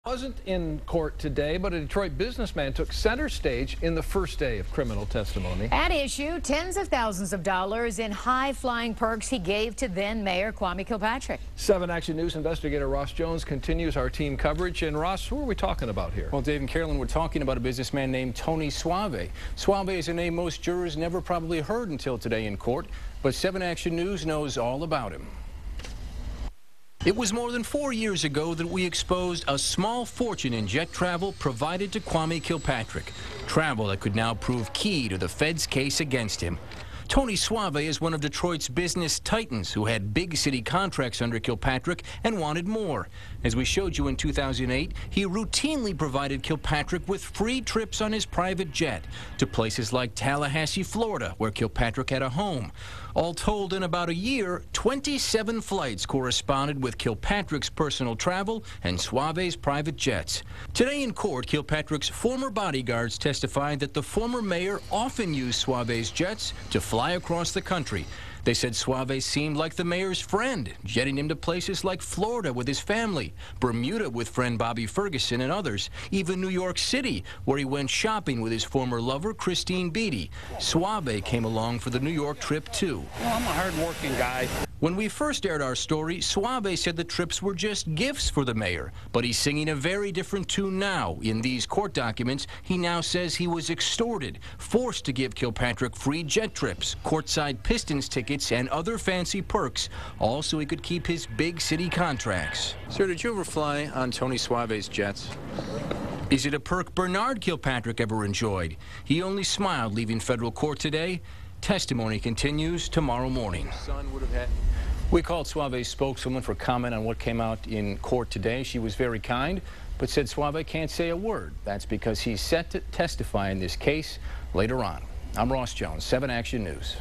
Wasn't in court today, but a Detroit businessman took center stage in the first day of criminal testimony. At issue, tens of thousands of dollars in high-flying perks he gave to then-Mayor Kwame Kilpatrick. 7 Action News investigator Ross Jones continues our team coverage. And Ross, who are we talking about here? Well, Dave and Carolyn, we're talking about a businessman named Tony Soave. Soave is a name most jurors never probably heard until today in court, but 7 Action News knows all about him. It was more than 4 years ago that we exposed a small fortune in jet travel provided to Kwame Kilpatrick, travel that could now prove key to the Fed's case against him. Tony Soave is one of Detroit's business titans who had big city contracts under Kilpatrick and wanted more. As we showed you in 2008, he routinely provided Kilpatrick with free trips on his private jet to places like Tallahassee, Florida, where Kilpatrick had a home. All told, in about a year, 27 flights corresponded with Kilpatrick's personal travel and Soave's private jets. Today in court, Kilpatrick's former bodyguards testified that the former mayor often used Soave's jets to fly across the country. They said Soave seemed like the mayor's friend, jetting him to places like Florida with his family, Bermuda with friend Bobby Ferguson and others, even New York City, where he went shopping with his former lover, Christine Beatty. Soave came along for the New York trip, too. Well, I'm a hard-working guy. When we first aired our story, Soave said the trips were just gifts for the mayor, but he's singing a very different tune now. In these court documents, he now says he was extorted, forced to give Kilpatrick free jet trips, courtside Pistons tickets, and other fancy perks, all so he could keep his big city contracts. Sir, did you ever fly on Tony Soave's jets? Is it a perk Bernard Kilpatrick ever enjoyed? He only smiled leaving federal court today. Testimony continues tomorrow morning. We called Soave's spokeswoman for comment on what came out in court today. She was very kind, but said Soave can't say a word. That's because he's set to testify in this case later on. I'm Ross Jones, 7 Action News.